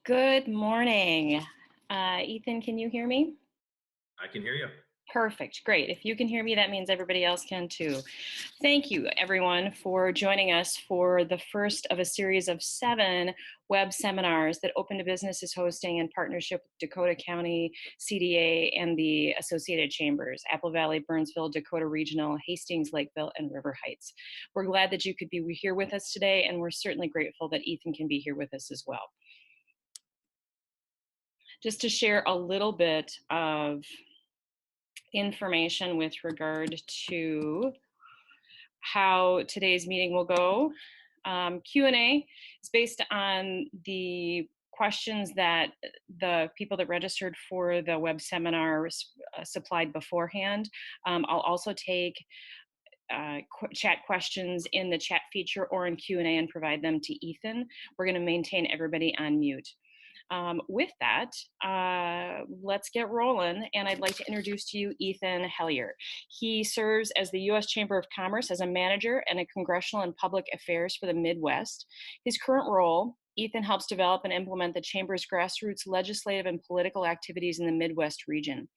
Good morning. Ethan, can you hear me? I can hear you. Perfect. Great. If you can hear me, that means everybody else can too. Thank you, everyone, for joining us for the first of a series of 7 web seminars that Open to Business is hosting in partnership with Dakota County, CDA, and the Associated Chambers, Apple Valley, Burnsville, Dakota Regional, Hastings, Lakeville, and River Heights. We're glad that you could be here with us today, and we're certainly grateful that Ethan can be here with us as well. Just to share a little bit of information with regard to how today's meeting will go. Q&A is based on the questions that the people that registered for the web seminar supplied beforehand. I'll also take chat questions in the chat feature or in Q&A and provide them to Ethan. We're going to maintain everybody on mute. With that, let's get rolling. And I'd like to introduce to you Ethan Hellier. He serves as the U.S. Chamber of Commerce as a manager and a congressional and public affairs for the Midwest. His current role, Ethan helps develop and implement the Chamber's grassroots legislative and political activities in the Midwest region.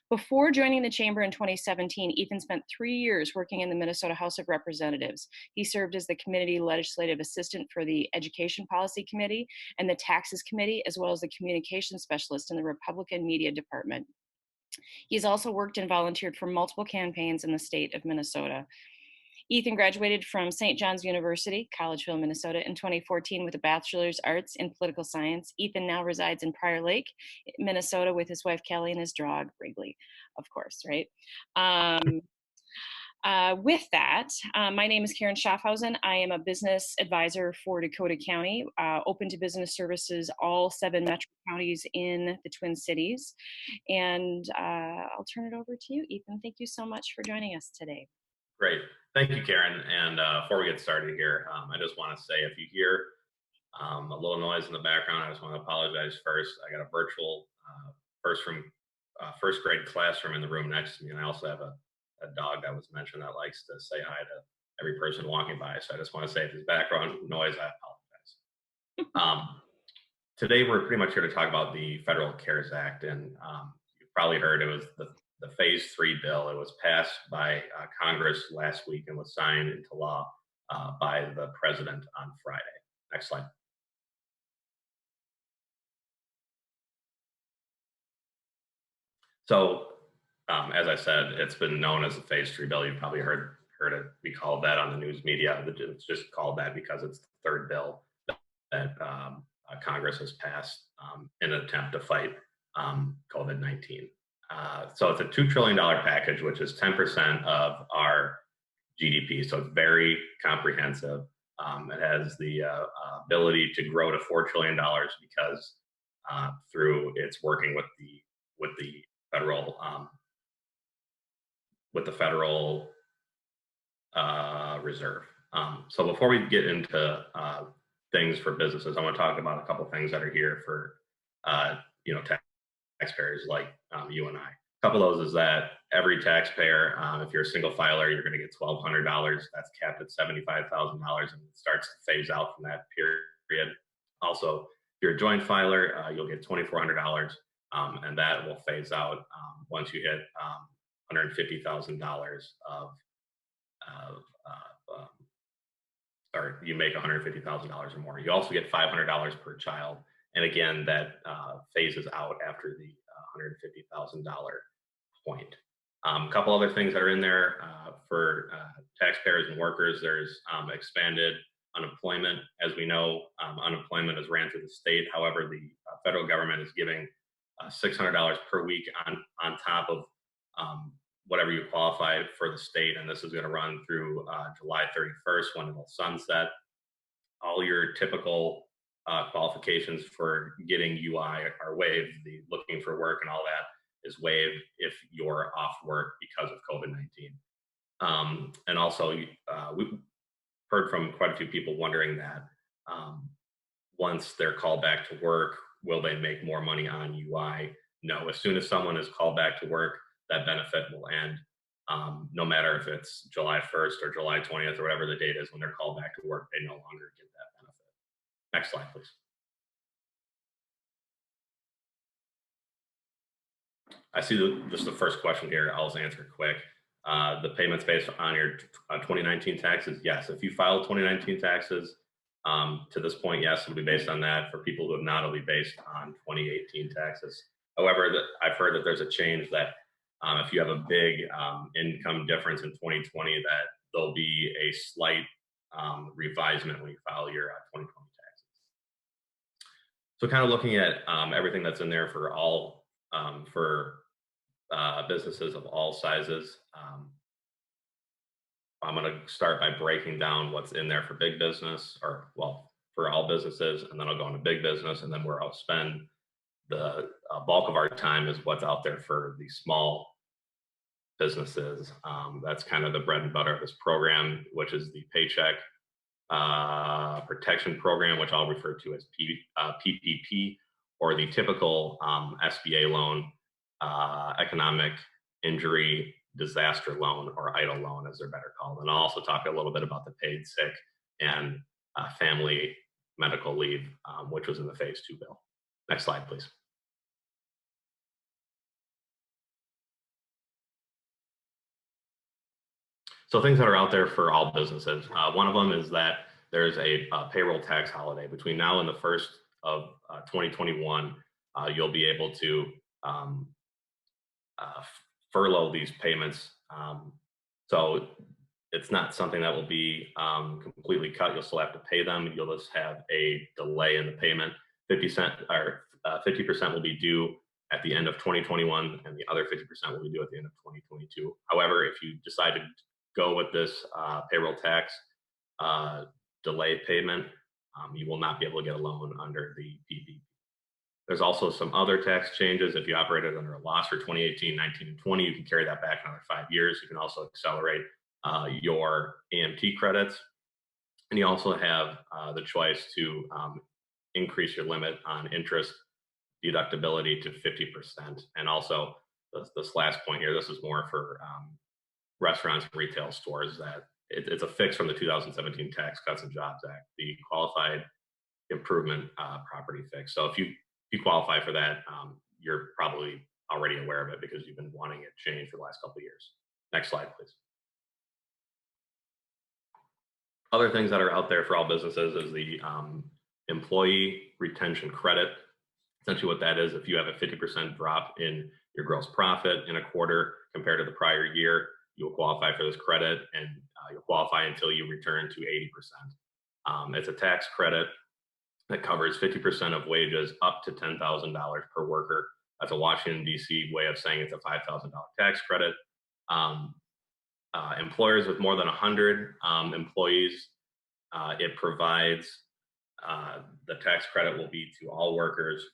Before joining the Chamber in 2017, Ethan spent 3 years working in the Minnesota House of Representatives. He served as the committee legislative assistant for the Education Policy Committee and the Taxes Committee, as well as the communications specialist in the Republican Media Department. He's also worked and volunteered for multiple campaigns in the state of Minnesota. Ethan graduated from St. John's University, Collegeville, Minnesota in 2014 with a bachelor's arts in political science. Ethan now resides in Prior Lake, Minnesota with his wife Kelly and his dog Wrigley, of course, right? With that, my name is Karen Schaffhausen. I am a business advisor for Dakota County, open to business services, all 7 metro counties in the Twin Cities. And I'll turn it over to you, Ethan. Thank you so much for joining us today. Great. Thank you, Karen. And before we get started here, I just want to say if you hear a little noise in the background, I just want to apologize first. I got a virtual first grade classroom in the room next to me, and I also have a dog that was mentioned that likes to say hi to every person walking by. So I just want to say if there's background noise, I apologize. Today, we're pretty much here to talk about the Federal CARES Act, and you've probably heard it was the Phase 3 bill. It was passed by Congress last week and was signed into law by the president on Friday. Next slide. So, as I said, it's been known as the Phase 3 bill. You've probably heard it be called that on the news media. It's just called that because it's the 3rd bill that Congress has passed in an attempt to fight COVID-19. So it's a $2 trillion package, which is 10% of our GDP. So it's very comprehensive. It has the ability to grow to $4 trillion because through its working with the Federal Reserve. So before we get into things for businesses, I want to talk about a couple things that are here for taxpayers like you and I. A couple of those is that every taxpayer, if you're a single filer, you're going to get $1,200. That's capped at $75,000 and it starts to phase out from that period. Also, if you're a joint filer, you'll get $2,400, and that will phase out once you hit $150,000 or you make $150,000 or more. You also get $500 per child. And again, that phases out after the $150,000 point. A couple other things that are in there for taxpayers and workers. There's expanded unemployment. As we know, unemployment is ran through the state. However, the federal government is giving $600 per week on top of whatever you qualify for the state. And this is going to run through July 31st when it'll sunset. All your typical qualifications for getting UI are waived. The looking for work and all that is waived if you're off work because of COVID-19. And also, we've heard from quite a few people wondering that once they're called back to work, will they make more money on UI? No, as soon as someone is called back to work, that benefit will end. No matter if it's July 1st or July 20th or whatever the date is when they're called back to work, they no longer get that benefit. Next slide, please. I see just the first question here. I'll just answer it quick. The payments based on your 2019 taxes, yes. If you filed 2019 taxes to this point, yes, it'll be based on that. For people who have not, it'll be based on 2018 taxes. However, I've heard that there's a change that if you have a big income difference in 2020, that there'll be a slight revisement when you file your 2020 taxes. So kind of looking at everything that's in there for all businesses of all sizes. I'm going to start by breaking down what's in there for big business, or well, for all businesses, and then I'll go into big business, and then where I'll spend the bulk of our time is what's out there for the small businesses. That's kind of the bread and butter of this program, which is the Paycheck Protection Program, which I'll refer to as PPP, or the typical SBA loan, economic injury disaster loan, or EIDL loan as they're better called. And I'll also talk a little bit about the paid sick and family medical leave, which was in the phase 2 bill. Next slide, please. So things that are out there for all businesses. One of them is that there's a payroll tax holiday. Between now and the 1st of 2021, you'll be able to furlough these payments. So it's not something that will be completely cut. You'll still have to pay them. You'll just have a delay in the payment. 50% will be due at the end of 2021, and the other 50% will be due at the end of 2022. However, if you decide to go with this payroll tax delay payment, you will not be able to get a loan under the PPP. There's also some other tax changes. If you operated under a loss for 2018, 19, and 20, you can carry that back another 5 years. You can also accelerate your AMT credits. And you also have the choice to increase your limit on interest deductibility to 50%. And also, this last point here, this is more for restaurants and retail stores, that it's a fix from the 2017 Tax Cuts and Jobs Act, the qualified improvement property fix. So if you qualify for that, you're probably already aware of it because you've been wanting it changed for the last couple of years. Next slide, please. Other things that are out there for all businesses is the employee retention credit. Essentially what that is, if you have a 50% drop in your gross profit in a quarter compared to the prior year, you'll qualify for this credit, and you'll qualify until you return to 80%. It's a tax credit that covers 50% of wages up to $10,000 per worker. That's a Washington, D.C. way of saying it's a $5,000 tax credit. Employers with more than 100 employees, it provides the tax credit will be to all workers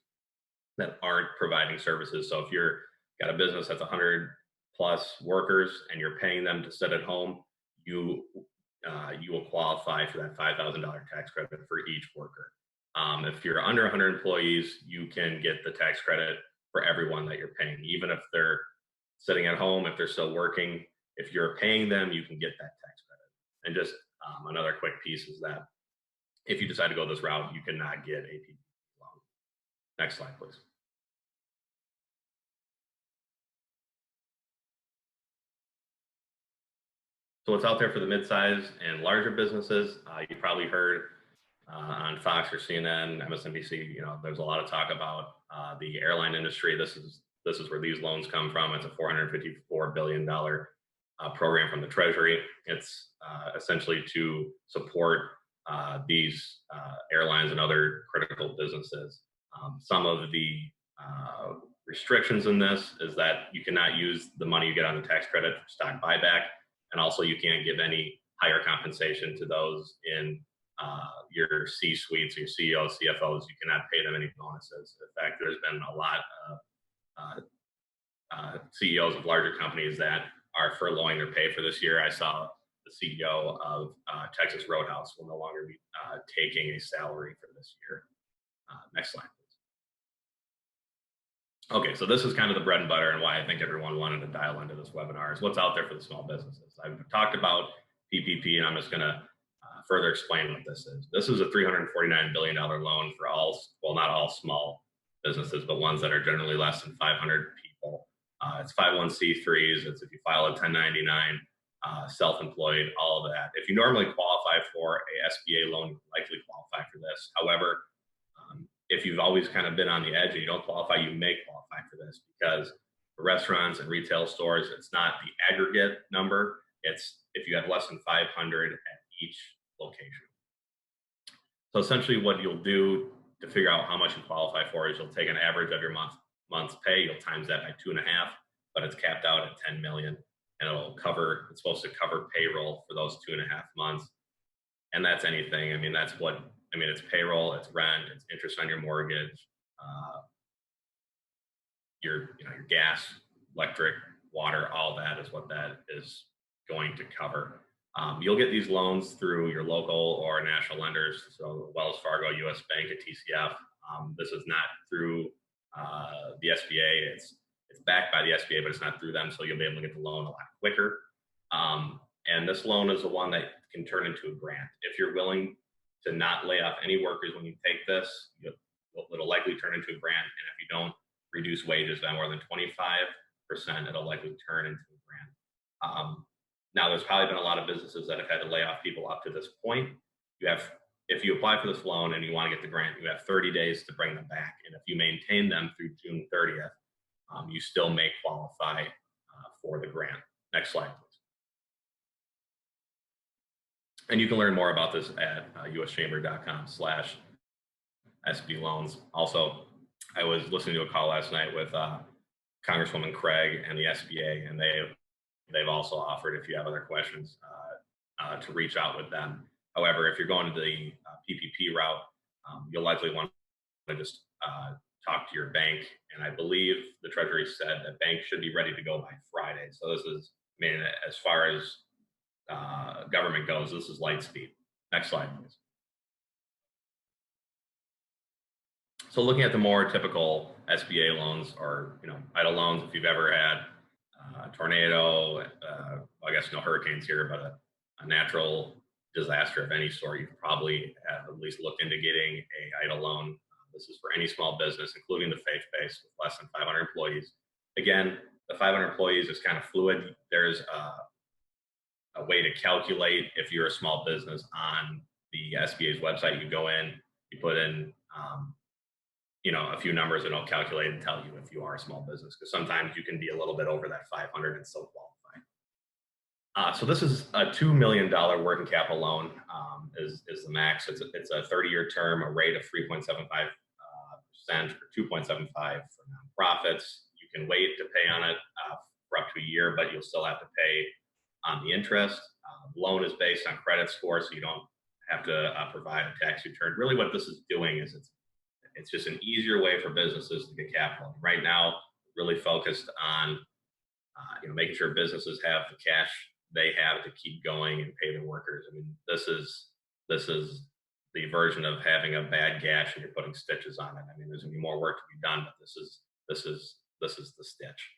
that aren't providing services. So if you're got a business that's 100 plus workers and you're paying them to sit at home, you will qualify for that $5,000 tax credit for each worker. If you're under 100 employees, you can get the tax credit for everyone that you're paying, even if they're sitting at home, if they're still working. If you're paying them, you can get that tax credit. And just another quick piece is that if you decide to go this route, you cannot get a PPP loan. Next slide, please. So what's out there for the mid-size and larger businesses? You probably heard on Fox or CNN, MSNBC. There's a lot of talk about the airline industry. This is where these loans come from. It's a $454 billion program from the Treasury. It's essentially to support these airlines and other critical businesses. Some of the restrictions in this is that you cannot use the money you get on the tax credit for stock buyback, and also you can't give any higher compensation to those in your C-suites, your CEOs, CFOs. You cannot pay them any bonuses. In fact, there's been a lot of CEOs of larger companies that are furloughing their pay for this year. I saw the CEO of Texas Roadhouse will no longer be taking a salary for this year. Next slide, please. Okay, so this is kind of the bread and butter and why I think everyone wanted to dial into this webinar is what's out there for the small businesses. I've talked about PPP, and I'm just going to further explain what this is. This is a $349 billion loan for all, well, not all small businesses, but ones that are generally less than 500 people. It's 501c3s. It's if you file a 1099, self-employed, all of that. If you normally qualify for a SBA loan, you likely qualify for this. However, if you've always kind of been on the edge and you don't qualify, you may qualify for this, because for restaurants and retail stores, it's not the aggregate number. It's if you have less than 500 at each location. So essentially what you'll do to figure out how much you qualify for is you'll take an average of your month's pay, you'll times that by 2.5, but it's capped out at 10 million, and it's supposed to cover payroll for those 2.5 months. And that's anything. It's payroll, it's rent, it's interest on your mortgage, your gas, electric, water, all that is what that is going to cover. You'll get these loans through your local or national lenders, so Wells Fargo, US Bank, and TCF. This is not through the SBA. It's backed by the SBA, but it's not through them, so you'll be able to get the loan a lot quicker. And this loan is the one that can turn into a grant. If you're willing to not lay off any workers when you take this, it'll likely turn into a grant. And if you don't reduce wages by more than 25%, it'll likely turn into a grant. Now, there's probably been a lot of businesses that have had to lay off people up to this point. If you apply for this loan and you want to get the grant, you have 30 days to bring them back. And if you maintain them through June 30th, you still may qualify for the grant. Next slide, please. And you can learn more about this at uschamber.com/SB Loans. Also, I was listening to a call last night with Congresswoman Craig and the SBA, and they've also offered, if you have other questions, to reach out with them. However, if you're going to the PPP route, you'll likely want to just talk to your bank. And I believe the Treasury said that banks should be ready to go by Friday. So this is, as far as government goes, this is light speed. Next slide, please. So looking at the more typical SBA loans, or EIDL loans, if you've ever had a tornado, I guess no hurricanes here, but a natural disaster of any sort, you probably have at least looked into getting a EIDL loan. This is for any small business, including the faith-based, with less than 500 employees. Again, the 500 employees is kind of fluid. There's a way to calculate if you're a small business on the SBA's website. You go in, you put in a few numbers, and it'll calculate and tell you if you are a small business, because sometimes you can be a little bit over that 500 and still qualify. So this is a $2 million working capital loan, is the max. It's a 30-year term, a rate of 3.75% or 2.75 for nonprofits. You can wait to pay on it for up to a year, but you'll still have to pay on the interest. Loan is based on credit score, so you don't have to provide a tax return. Really what this is doing is it's just an easier way for businesses to get capital. Right now, really focused on making sure businesses have the cash they have to keep going and pay their workers. This is the version of having a bad gash and you're putting stitches on it. There's gonna be more work to be done, but this is the stitch.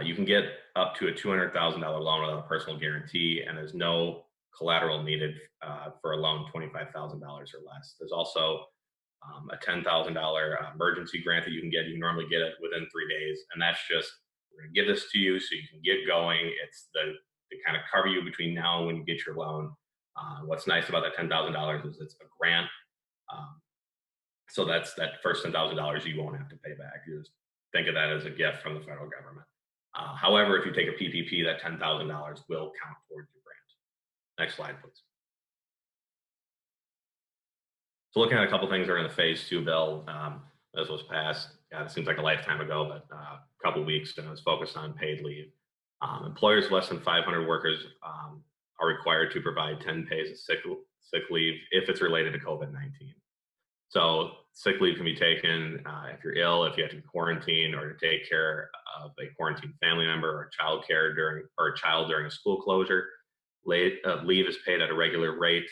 You can get up to a $200,000 loan without a personal guarantee, and there's no collateral needed for a loan $25,000 or less. There's also a $10,000 emergency grant that you can get. You can normally get it within 3 days, and that's just, we're going to give this to you so you can get going. It's to kind of cover you between now and when you get your loan. What's nice about that $10,000 is it's a grant, so that's that first $10,000 you won't have to pay back. You just think of that as a gift from the federal government. However, if you take a PPP, that $10,000 will count towards your grant. Next slide, please. So looking at a couple things that are in the phase 2 bill, this was passed, it seems like a lifetime ago, but a couple weeks, and it was focused on paid leave. Employers less than 500 workers are required to provide 10 days of sick leave if it's related to COVID-19. So sick leave can be taken if you're ill, if you have to quarantine, or to take care of a quarantined family member, or child care a child during a school closure. Leave is paid at a regular rate,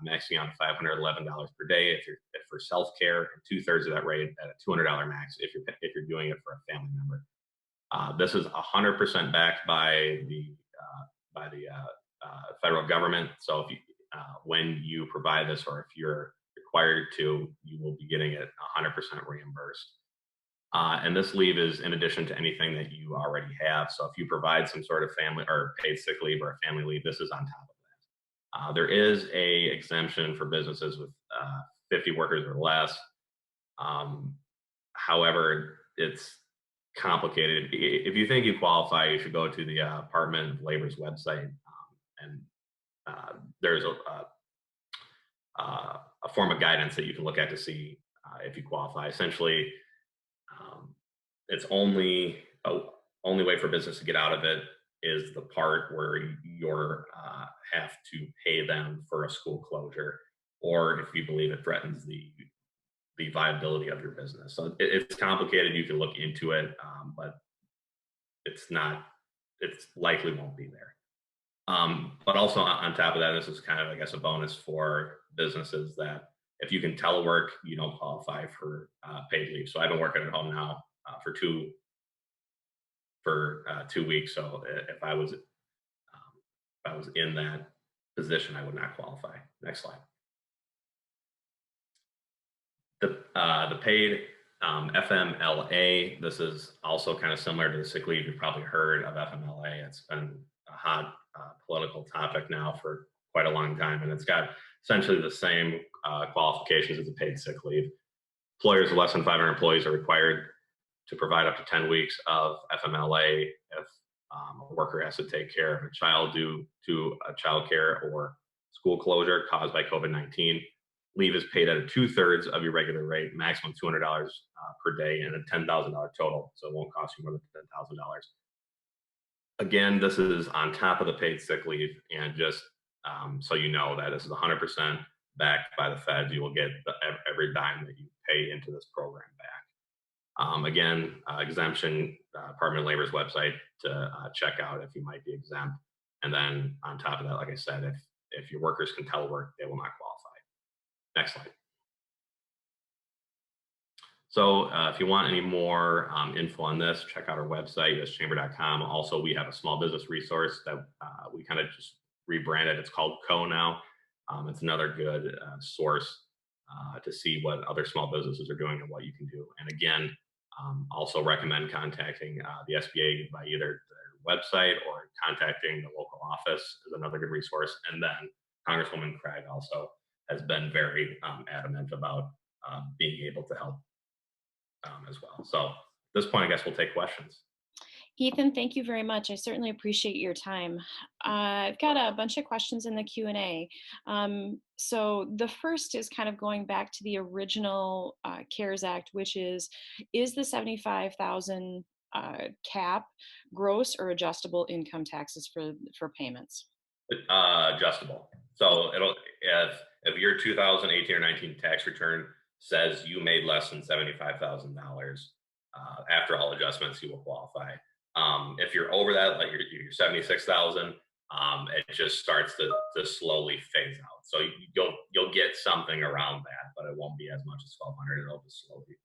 maxing out $511 per day if for self-care, and 2/3 of that rate at a $200 max if you're doing it for a family member. This is 100% backed by the federal government. So if when you provide this, or if you're required to, you will be getting it 100% reimbursed. And this leave is in addition to anything that you already have. So if you provide some sort of family or paid sick leave or a family leave, this is on top of that. There is a exemption for businesses with 50 workers or less. Um, However, it's complicated. If you think you qualify, you should go to the Department of Labor's website, and there's a form of guidance that you can look at to see if you qualify. Essentially, um, it's only way for business to get out of it is the part where you're have to pay them for a school closure, or if you believe it threatens the viability of your business. So it's complicated. You can look into it, but it's not. It's likely won't be there. But also on top of that, this is kind of, I guess, a bonus for businesses that if you can telework, you don't qualify for paid leave. So I've been working at home now for 2 weeks. So if I was in that position, I would not qualify. Next slide. The paid FMLA. This is also kind of similar to the sick leave. You've probably heard of FMLA. It's been a hot political topic now for quite a long time, and it's got essentially the same qualifications as a paid sick leave. Employers with less than 500 employees are required to provide up to 10 weeks of FMLA if a worker has to take care of a child due to a child care or school closure caused by COVID-19. Leave is paid at 2/3 of your regular rate, maximum $200 per day, and a $10,000 total, so it won't cost you more than $10,000. Again, this is on top of the paid sick leave, and just so you know that this is 100% backed by the feds. You will get every dime that you pay into this program back. Again, exemption, Department of Labor's website to check out if you might be exempt. And then on top of that, like I said, if your workers can telework, they will not qualify. Next slide. So if you want any more info on this, check out our website, uschamber.com. Also, we have a small business resource that we kind of just rebranded. It's called Co now. It's another good source to see what other small businesses are doing and what you can do. And again, also recommend contacting the SBA by either their website or contacting the local office is another good resource. And then Congresswoman Craig also has been very adamant about being able to help as well. So at this point, I guess we'll take questions. Ethan, thank you very much. I certainly appreciate your time. I've got a bunch of questions in the Q&A. So the first is kind of going back to the original CARES Act, which is the 75,000 cap gross or adjustable income taxes for payments? Adjustable. So if your 2018 or 19 tax return says you made less than $75,000 after all adjustments, you will qualify. If you're over that, like you're 76,000, it just starts to slowly phase out. So you'll get something around that, but it won't be as much as 1,200. It'll just slowly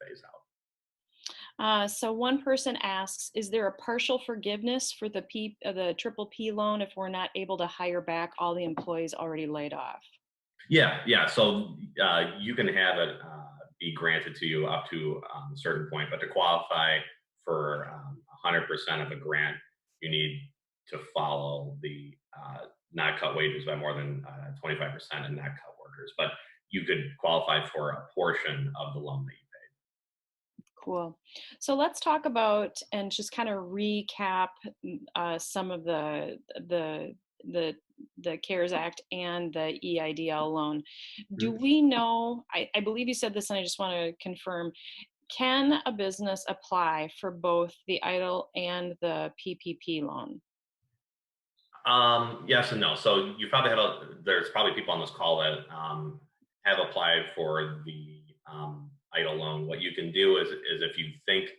phase out. So one person asks, is there a partial forgiveness for the PPP loan if we're not able to hire back all the employees already laid off? Yeah. So you can have it be granted to you up to a certain point, but to qualify for 100% of a grant, you need to follow the not cut wages by more than 25% and not cut workers. But you could qualify for a portion of the loan that you paid. Cool. So let's talk about and just kind of recap some of the CARES Act and the EIDL loan. Do we know, I believe you said this and I just want to confirm, can a business apply for both the EIDL and the PPP loan? Yes and no. So you probably there's probably people on this call that have applied for the EIDL loan. What you can do is if you think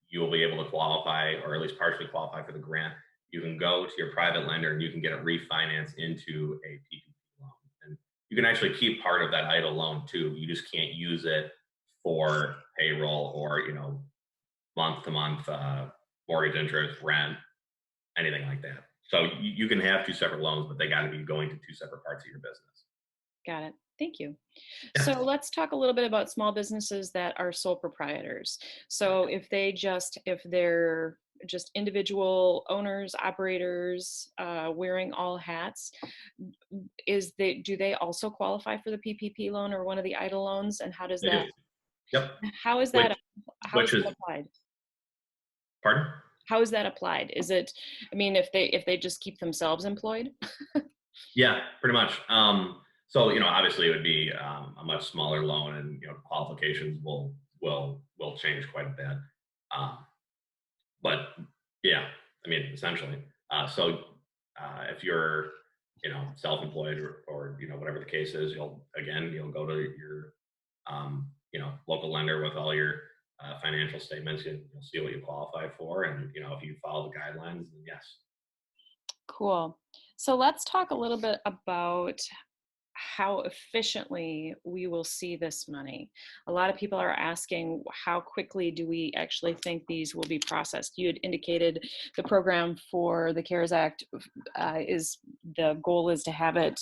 you will be able to qualify or at least partially qualify for the grant, you can go to your private lender and you can get it refinanced into a PPP loan. And you can actually keep part of that EIDL loan too. You just can't use it for payroll or month to month mortgage interest, rent, anything like that. So you can have two separate loans, but they got to be going to two separate parts of your business. Got it. Thank you. Yeah. So let's talk a little bit about small businesses that are sole proprietors. So if they're just individual owners, operators, wearing all hats, do they also qualify for the PPP loan or one of the idle loans? And They do. Yep. how is Which that, how is which is, that applied? pardon? How is that applied? Is it, I mean, if they just keep themselves employed? Yeah, pretty much. So obviously, it would be a much smaller loan, and qualifications will change quite a bit. Um, but yeah, I mean, essentially. If you're self-employed, or whatever the case is, you'll go to your local lender with all your financial statements, and you'll see what you qualify for, and if you follow the guidelines, then yes. Cool. So let's talk a little bit about how efficiently we will see this money. A lot of people are asking, how quickly do we actually think these will be processed? You had indicated the program for the CARES Act is the goal is to have it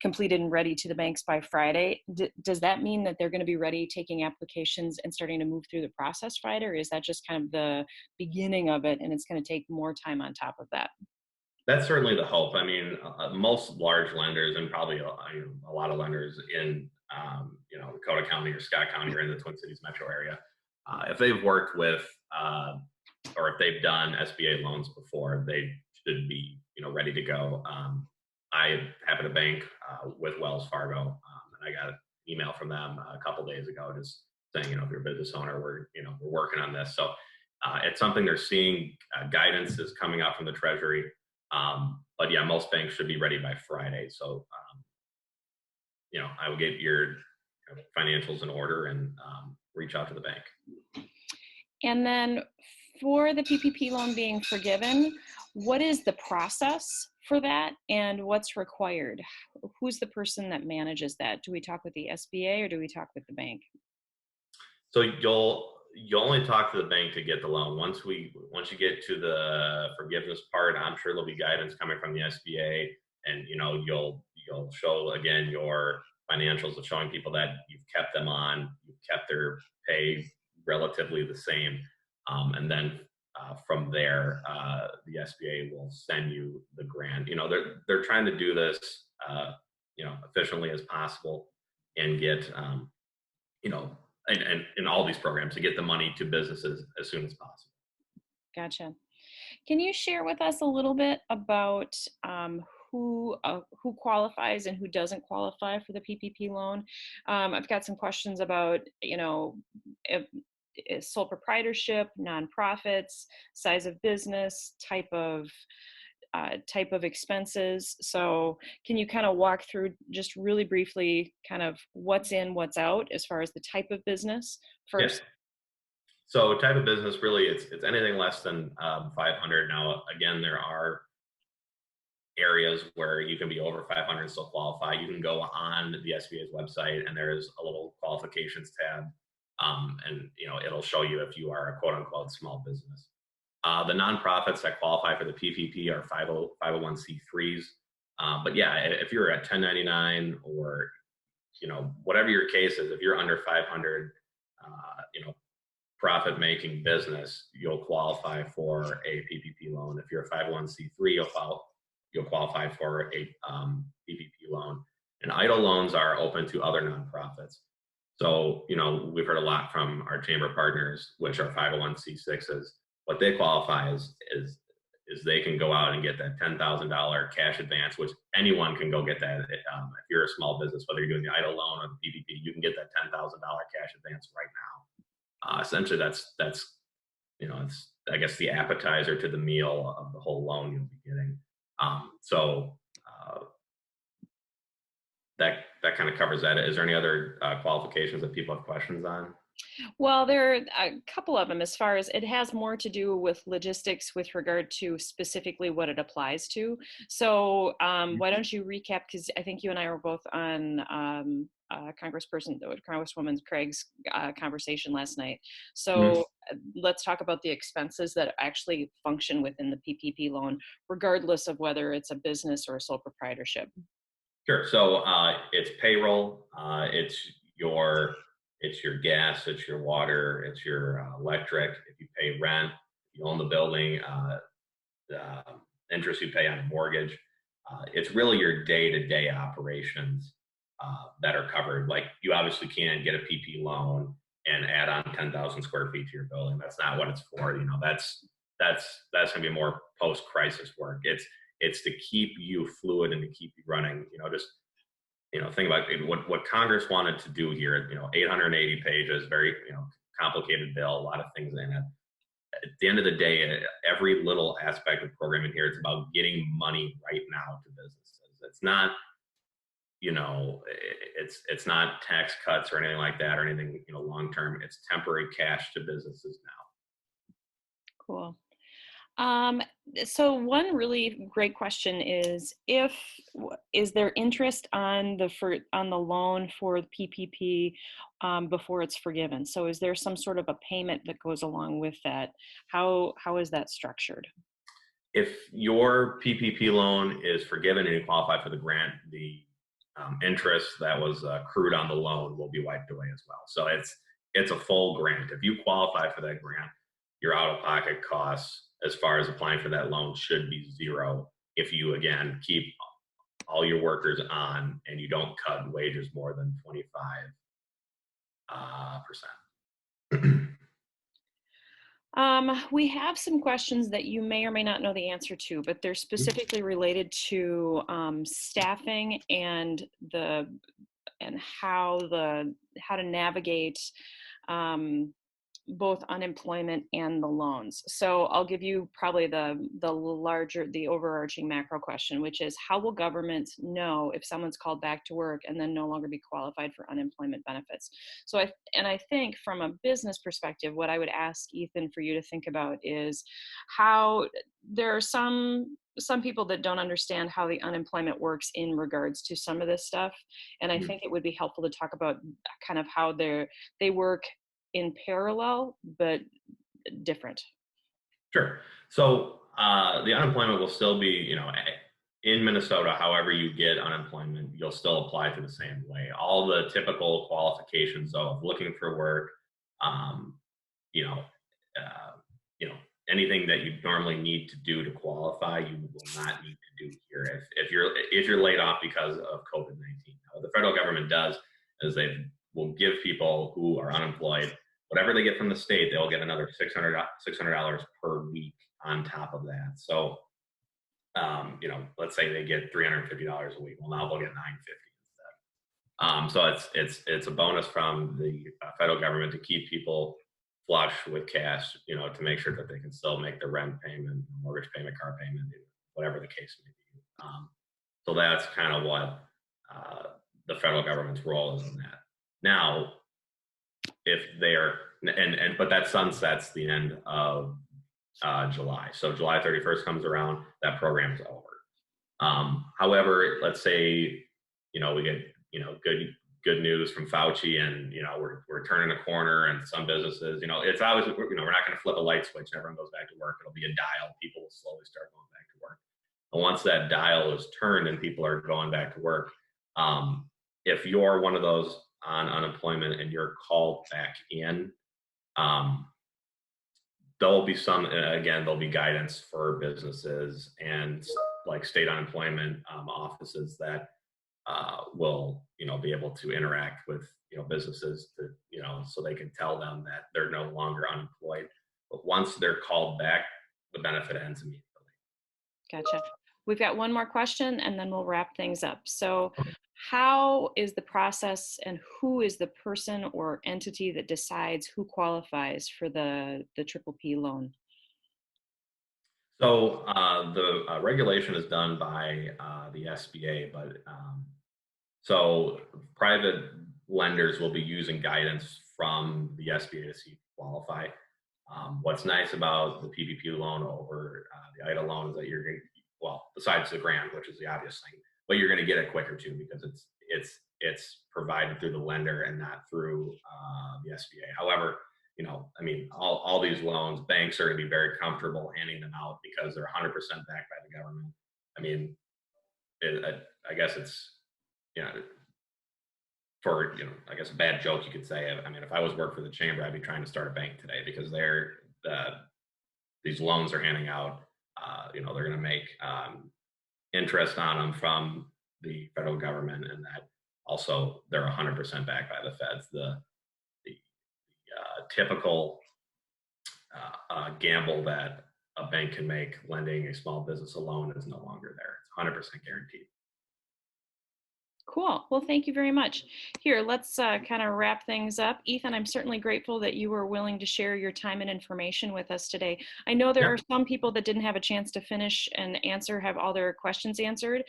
completed and ready to the banks by Friday. Does that mean that they're going to be ready taking applications and starting to move through the process Friday, or is that just kind of the beginning of it and it's going to take more time on top of that? That's certainly the hope. I mean, most large lenders, and probably a lot of lenders in Dakota County or Scott County or in the Twin Cities metro area, if they've worked with or if they've done SBA loans before, they should be ready to go. I happen to bank with Wells Fargo, and I got an email from them a couple days ago just saying, if you're a business owner, we're working on this. So it's something they're seeing. Guidance is coming out from the Treasury. But yeah, most banks should be ready by Friday. So, I will get your financials in order and reach out to the bank. And then for the PPP loan being forgiven, what is the process for that and what's required? Who's the person that manages that? Do we talk with the SBA or do we talk with the bank? So you'll only talk to the bank to get the loan. Once you get to the forgiveness part, I'm sure there'll be guidance coming from the SBA, and you'll show again your financials of showing people that you've kept them on, you've kept their pay relatively the same, and then from there, the SBA will send you the grant. They're trying to do this efficiently as possible and get you know and in all these programs to get the money to businesses as soon as possible. Gotcha. Can you share with us a little bit about who qualifies and who doesn't qualify for the PPP loan? I've got some questions about, if, sole proprietorship, nonprofits, size of business, type of expenses. So can you kind of walk through just really briefly kind of what's in, what's out as far as the type of business Yeah. first? So type of business, really, it's anything less than 500. Now, again, there are areas where you can be over 500 and still qualify. You can go on the SBA's website, and there is a little qualifications tab, and it'll show you if you are a quote unquote small business. The nonprofits that qualify for the PPP are 501c3s. But yeah, if you're at 1099 or whatever your case is, if you're under 500, profit making business, you'll qualify for a PPP loan. If you're a 501c3, you'll qualify for a PPP loan. And idle loans are open to other nonprofits. So, we've heard a lot from our chamber partners, which are 501c6s. What they qualify is they can go out and get that $10,000 cash advance, which anyone can go get that. If you're a small business, whether you're doing the idle loan or the PPP, you can get that $10,000 cash advance right now. Essentially, that's it's, I guess, the appetizer to the meal of the whole loan you'll be getting. So that kind of covers that. Is there any other qualifications that people have questions on? Well, there are a couple of them as far as it has more to do with logistics with regard to specifically what it applies to. So why don't you recap, because I think you and I were both on Congresswoman Craig's conversation last night. Mhm. So let's talk about the expenses that actually function within the PPP loan, regardless of whether it's a business or a sole proprietorship. Sure. So it's payroll. It's your gas. It's your water. It's your electric. If you pay rent, if you own the building, the interest you pay on a mortgage. It's really your day-to-day operations that are covered. Like you obviously can't get a PP loan and add on 10,000 square feet to your building. That's not what it's for. You know, that's going to be more post-crisis work. It's to keep you fluid and to keep you running. You know, just think about what Congress wanted to do here. 880 pages, very complicated bill, a lot of things in it. At the end of the day, every little aspect of programming here, it's about getting money right now to businesses. It's not, it's not tax cuts or anything like that or anything, long term. It's temporary cash to businesses now. Cool. So one really great question is is there interest on the loan for the PPP before it's forgiven? So is there some sort of a payment that goes along with that? How is that structured? If your PPP loan is forgiven and you qualify for the grant, the interest that was accrued on the loan will be wiped away as well. So it's a full grant. If you qualify for that grant, your out-of-pocket costs as far as applying for that loan should be zero if you, again, keep all your workers on and you don't cut wages more than 25%. We have some questions that you may or may not know the answer to, but they're specifically related to staffing and how to navigate both unemployment and the loans. So I'll give you probably the overarching macro question, which is how will governments know if someone's called back to work and then no longer be qualified for unemployment benefits? So I think from a business perspective, what I would ask Ethan for you to think about is how there are some people that don't understand how the unemployment works in regards to some of this stuff. And I think it would be helpful to talk about kind of how they work in parallel, but different. Sure. So the unemployment will still be, in Minnesota, however you get unemployment, you'll still apply to the same way. All the typical qualifications of looking for work, you know, anything that you normally need to do to qualify, you will not need to do here if you're laid off because of COVID-19. What the federal government does is they will give people who are unemployed whatever they get from the state. They'll get another $600 per week on top of that. So, let's say they get $350 a week. Well, now they'll get $950 instead. So it's a bonus from the federal government to keep people flush with cash, to make sure that they can still make their rent payment, mortgage payment, car payment, whatever the case may be. So that's kind of what the federal government's role is in that. Now, if they're but that sunsets the end of July. So July 31st comes around, that program is over. However, let's say we get good news from Fauci, and we're turning a corner, and some businesses, it's always we're not going to flip a light switch and everyone goes back to work. It'll be a dial. People will slowly start going back to work. And once that dial is turned and people are going back to work, if you're one of those on unemployment and you're called back in, there'll be guidance for businesses and like state unemployment offices that will be able to interact with businesses to so they can tell them that they're no longer unemployed. But once they're called back, the benefit ends immediately. Gotcha. We've got one more question and then we'll wrap things up. So how is the process and who is the person or entity that decides who qualifies for the PPP loan? So the regulation is done by the SBA, but so private lenders will be using guidance from the SBA to see if you qualify. What's nice about the PPP loan over the IDA loan is that you're going to, besides the grant, which is the obvious thing, but you're going to get it quicker too because it's provided through the lender and not through the SBA. However, all these loans, banks are going to be very comfortable handing them out because they're 100% backed by the government. I guess it's you know, for, I guess a bad joke you could say, I mean, if I was working for the chamber, I'd be trying to start a bank today, because these loans are handing out, they're going to make interest on them from the federal government, and that also they're 100% backed by the feds. The typical gamble that a bank can make lending a small business a loan is no longer there. It's 100% guaranteed. Cool. Well, thank you very much. Here, let's kind of wrap things up. Ethan, I'm certainly grateful that you were willing to share your time and information with us today. I know there are Yep. some people that didn't have a chance to finish and have all their questions answered.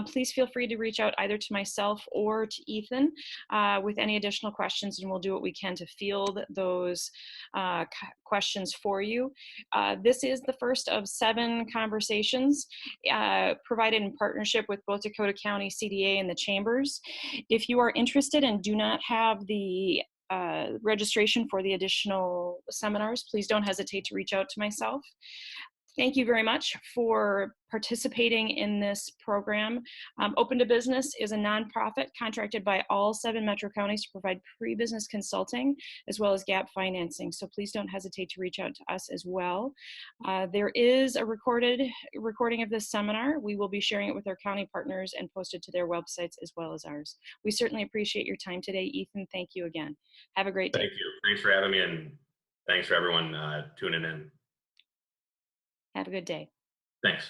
Please feel free to reach out either to myself or to Ethan with any additional questions, and we'll do what we can to field those questions for you. This is the first of 7 conversations provided in partnership with both Dakota County CDA and the Chambers. If you are interested and do not have the registration for the additional seminars, please don't hesitate to reach out to myself. Thank you very much for participating in this program. Open to Business is a nonprofit contracted by all 7 metro counties to provide pre-business consulting as well as gap financing. So please don't hesitate to reach out to us as well. There is a recording of this seminar. We will be sharing it with our county partners and posted to their websites as well as ours. We certainly appreciate your time today, Ethan. Thank you again. Have a great day. Thank you. Thanks for having me, and thanks for everyone tuning in. Have a good day. Thanks.